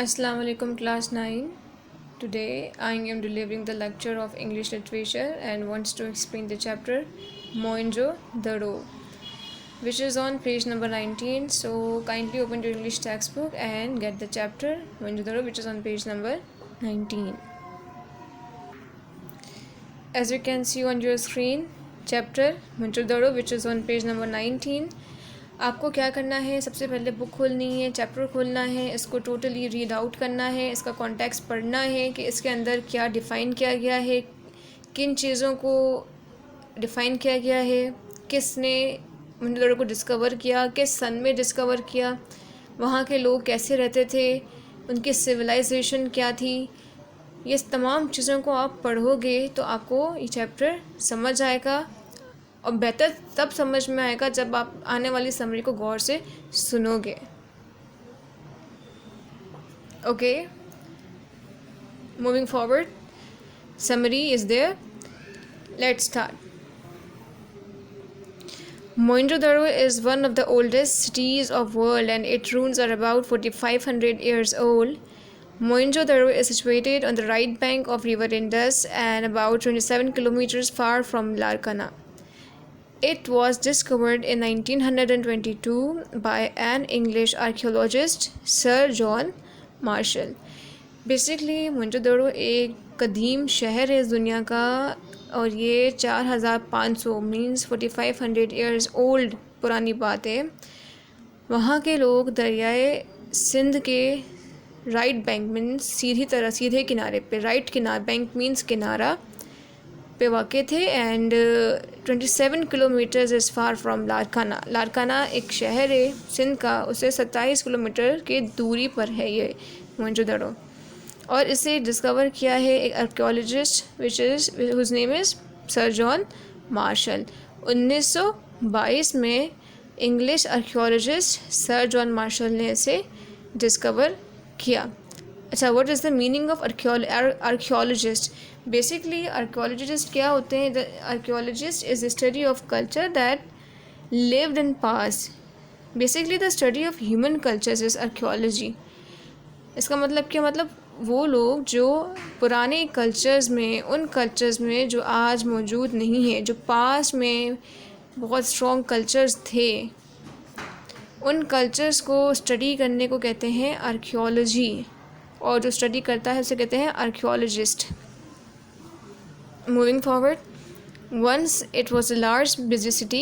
Assalamu alaikum class 9. Today I am delivering the lecture of English literature and wants to explain the chapter Mohenjo Daro, which is on page number 19. So kindly open your English textbook and get the chapter Mohenjo Daro, which is on page number 19. As you can see on your screen, chapter Mohenjo Daro, which is on page number 19. आपको क्या करना है, सबसे पहले book खोलनी है, chapter खोलना है, इसको टोटली रीड आउट करना है, इसका कॉन्टेक्स्ट पढ़ना है कि इसके अंदर क्या डिफ़ाइन किया गया है, किन चीज़ों को डिफ़ाइन किया गया है, किसने मोहेंजोदड़ो को डिस्कवर किया, किस सन में डिस्कवर किया, वहाँ के लोग कैसे रहते थे, उनकी सिविलाइजेशन क्या थी। ये तमाम चीज़ों को आप पढ़ोगे तो आपको ये चैप्टर समझ आएगा और बेहतर तब समझ में आएगा जब आप आने वाली समरी को गौर से सुनोगे। Okay, moving forward, summary is there, let's start. Mohenjo-daro is one of the oldest cities of world and its ruins are about 4500 years old. Mohenjo-daro is situated on the right bank of river Indus and about 27 kilometers far from Larkana. It was discovered in 1922 by an English archaeologist, Sir John Marshall. Basically Mohenjodaro एक कदीम शहर है इस दुनिया का और ये 4500 means 4500 years old पुरानी बात है। वहाँ के लोग दरियाए सिंध के राइट बैंक मीन्स सीधे किनारे पे, राइट किनार, बैंक मीन्स किनारा पे वाक़ थे and 27 kilometres is far from Larkana. Larkana एक शहर है सिंध का, उससे 27 किलोमीटर की दूरी पर है ये मोहेंजोदड़ो और इसे डिस्कवर किया है एक archaeologist whose name is sir John Marshall. 1922 में English archaeologist sir John Marshall ने इसे डिस्कवर किया। अच्छा, what is the meaning of archaeologist? Basically archaeologist क्या होते हैं? The archaeologist is the study of culture that lived in past. Basically the study of human cultures is archaeology. इसका मतलब क्या? मतलब वो लोग जो पुराने कल्चर्स में, उन कल्चर्स में जो आज मौजूद नहीं है, जो पास्ट में बहुत स्ट्रॉन्ग कल्चर्स थे, उन कल्चर्स को स्टडी करने को कहते हैं आर्कियोलॉजी और जो स्टडी करता है उसे कहते हैं archaeologist. Moving forward, once it was a large busy city.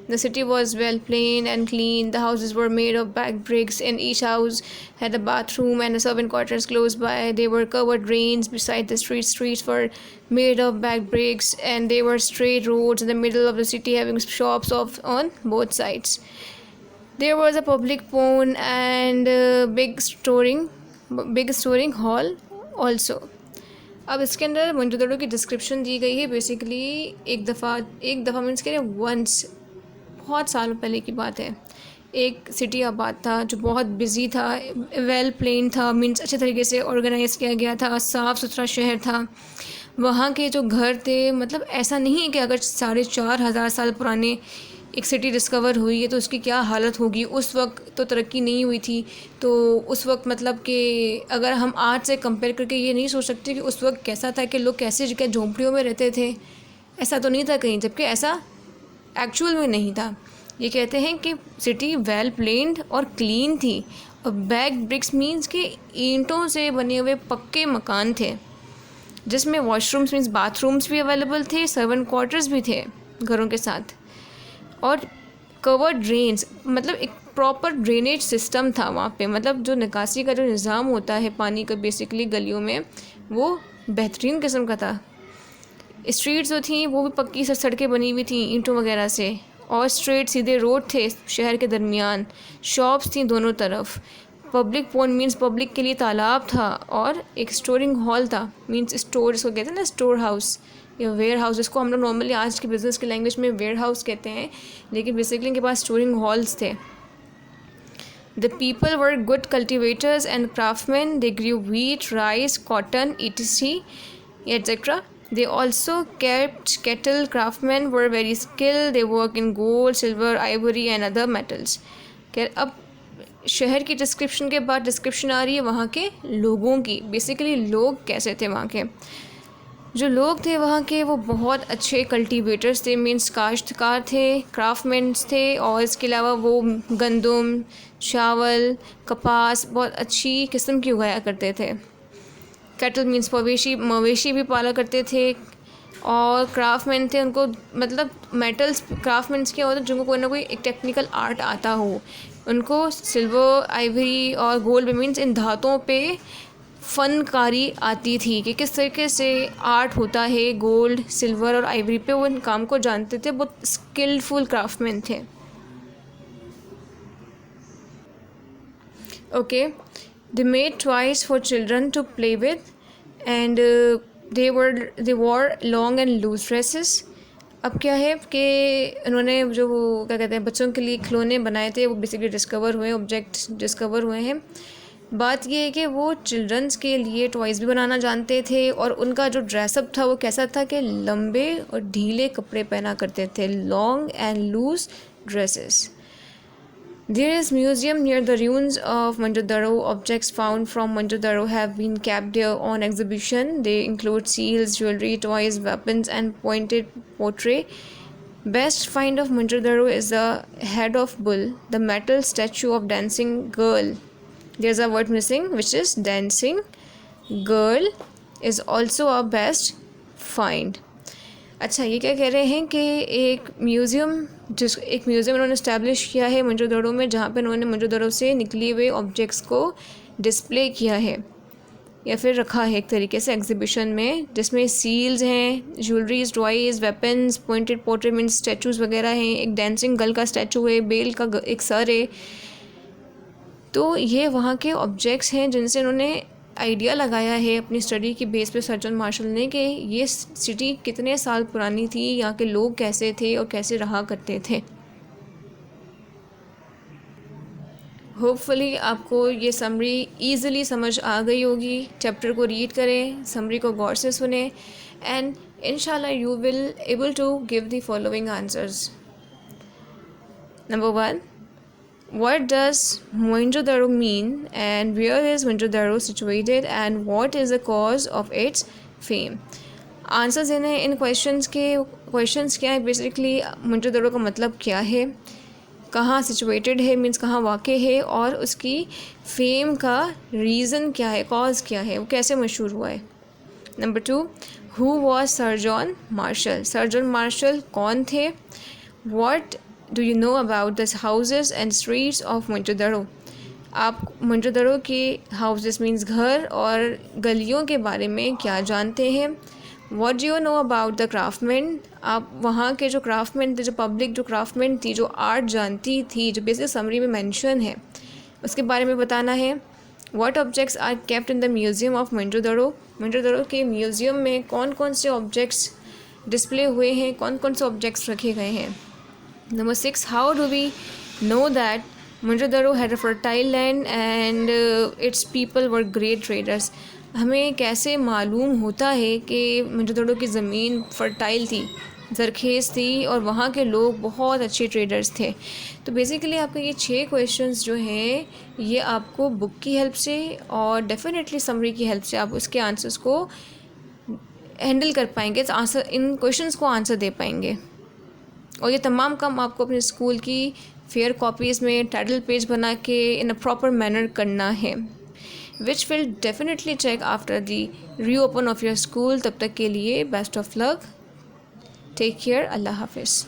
The city was well plain and clean. The houses were made of baked bricks and each house had a bathroom and a servant quarters close by. They were covered drains beside the streets. Streets were made of baked bricks and they were straight roads in the middle of the city having shops on both sides. There was a public pond and a big storing hall also. अब इसके अंदर मोहेंजोदड़ो की description दी गई है। Basically एक दफ़ा means कह रहे वंस, बहुत सालों पहले की बात है, एक सिटी आबाद था जो बहुत बिजी था, वेल प्लेन था, मीन्स अच्छे तरीके से ऑर्गेनाइज किया गया था, साफ़ सुथरा शहर था। वहाँ के जो घर थे, मतलब ऐसा नहीं है कि अगर 4500 साल पुराने एक सिटी डिस्कवर हुई है तो उसकी क्या हालत होगी। उस वक्त तो तरक्की नहीं हुई थी, तो उस वक्त मतलब कि अगर हम आज से कंपेयर करके ये नहीं सोच सकते कि उस वक्त कैसा था, कि लोग कैसे क्या झोंपड़ियों में रहते थे, ऐसा तो नहीं था कहीं, जबकि ऐसा एक्चुअल में नहीं था। ये कहते हैं कि सिटी वेल प्लेन्ड और क्लीन थी और बैक ब्रिक्स मीन्स कि ईंटों से बने हुए पक्के मकान थे जिसमें वॉशरूम्स मीन्स बाथरूम्स भी अवेलेबल थे, सर्वेंट क्वार्टर्स भी थे घरों के साथ, और कवर्ड ड्रेन्स, मतलब एक प्रॉपर ड्रेनेज सिस्टम था वहाँ पे। मतलब जो निकासी का जो निज़ाम होता है पानी का बेसिकली गलियों में, वो बेहतरीन किस्म का था। स्ट्रीट्स जो थी वो भी पक्की सड़कें बनी हुई थी ईंटों वगैरह से और स्ट्रेट सीधे रोड थे शहर के दरमियान। शॉप्स थी दोनों तरफ। पब्लिक पॉन्ड मीन्स पब्लिक के लिए तालाब था और एक स्टोरिंग हॉल था, मीन्स स्टोर, इसको कहते हैं ना स्टोर हाउस या वेयर हाउस। इसको हम लोग नॉर्मली आज के बिज़नेस की लैंग्वेज में वेयर हाउस कहते हैं, लेकिन बेसिकली इनके पास स्टोरिंग हॉल्स थे। The people were good cultivators and craftsmen. They grew wheat, rice, cotton, etc., etc. They also kept cattle. Craftsmen were very skilled. They work in gold, silver, ivory and other metals. अब शहर की description के बाद description आ रही है वहाँ के लोगों की। बेसिकली लोग कैसे थे वहाँ के, जो लोग थे वहाँ के वो बहुत अच्छे कल्टीवेटर्स थे, मीन्स काश्तकार थे, क्राफ्टमैन्स थे, और इसके अलावा वो गंदम, चावल, कपास बहुत अच्छी किस्म की उगाया करते थे। कैटल मीन्स मवेशी भी पाला करते थे। और क्राफ्टमैन थे, उनको मतलब मेटल्स क्राफ्टमैन्स क्या होता है, जिनको कोई ना कोई एक टेक्निकल आर्ट आता हो, उनको सिल्वर, आइवरी और गोल्ड मीन्स इन धातुओं पे फ़नकारी आती थी कि किस तरीके से आर्ट होता है गोल्ड, सिल्वर और आइवरी पे, वो इन काम को जानते थे, बहुत स्किल्डफुल क्राफ्टमैन थे। Okay, they made toys for children to play with and they wore long and loose dresses. अब क्या है कि उन्होंने जो वो क्या कहते हैं बच्चों के लिए खिलौने बनाए थे, वो बेसिकली डिस्कवर हुए, ऑब्जेक्ट्स डिस्कवर हुए हैं। बात ये है कि वो चिल्ड्रंस के लिए टॉयज़ भी बनाना जानते थे, और उनका जो ड्रेसअप था वो कैसा था कि लंबे और ढीले कपड़े पहना करते थे, long and loose dresses. There is museum near the ruins of Mohenjo-daro. Objects found from Mohenjo-daro have been kept there on exhibition. They include seals, jewelry, toys, weapons, and pointed pottery. Best find of Mohenjo-daro is the head of bull, the metal statue of dancing girl. There's a word missing, which is dancing girl is also a best find. अच्छा, ये क्या कह रहे हैं कि एक museum उन्होंने establish किया है मोहनजोदड़ो में, जहाँ पे उन्होंने मोहनजोदड़ो से निकले हुए ऑब्जेक्ट्स को डिस्प्ले किया है या फिर रखा है एक तरीके से एग्जीबिशन में, जिसमें सील्स हैं, jewelleries, toys, weapons, pointed portrait means statues वगैरह हैं, एक डांसिंग गर्ल का स्टैचू है, बेल का एक सर है। तो ये वहाँ के ऑब्जेक्ट्स हैं जिनसे उन्होंने आइडिया लगाया है अपनी स्टडी की बेस पे सर्जन मार्शल ने कि ये सिटी कितने साल पुरानी थी, यहाँ के लोग कैसे थे और कैसे रहा करते थे। होपफुली आपको ये समरी ईज़िली समझ आ गई होगी। चैप्टर को रीड करें, समरी को गौर से सुने, एंड इंशाल्लाह you will able to give the following answers. Number 1, what does Mohenjo-daro mean, and where is Mohenjo-daro situated, and what is the cause of its fame? Answers देने इन questions क्या है, basically Mohenjodaro का मतलब क्या है, कहाँ सिचुएटेड है मीन्स कहाँ वाक़ है, और उसकी फेम का रीज़न क्या है, कॉज क्या है, वो कैसे मशहूर हुआ है। Number 2, who was sir John Marshall, sir John Marshall कौन थे। What do you know about the houses and streets of Mohenjodaro, आप मोहेंजो-दारो के हाउसेस मीन्स घर और गलियों के बारे में क्या जानते हैं। What do you know about the craftsman, आप वहाँ के जो क्राफ्टमैन थे, जो पब्लिक जो क्राफ्टमैन थी, जो आर्ट जानती थी, जो बेसिक समरी में मेंशन है, उसके बारे में बताना है। What objects are kept in the museum of Mohenjodaro, Mohenjodaro के म्यूज़ियम में कौन कौन से ऑब्जेक्ट्स डिस्प्ले हुए हैं, कौन कौन से ऑब्जेक्ट्स रखे गए हैं। Number 6, how do we know that Mohenjo-daro had a fertile land and its people were great traders? हमें कैसे मालूम होता है कि मोहेंजो-दारो की ज़मीन फर्टाइल थी, ज़रखेज़ थी, और वहाँ के लोग बहुत अच्छे ट्रेडर्स थे। तो बेसिकली आपके ये 6 क्वेश्चंस जो हैं, ये आपको बुक की हेल्प से और डेफिनेटली समरी की हेल्प से आप उसके आंसर्स को हैंडल कर पाएंगे, इन क्वेश्चंस को आंसर दे पाएंगे। और ये तमाम काम आपको अपने स्कूल की फेयर कॉपीज़ में टाइटल पेज बना के इन अ प्रॉपर मैनर करना है, which will definitely check after the reopen of your school. तब तक के लिए best of luck, take care, अल्लाह हाफिज़।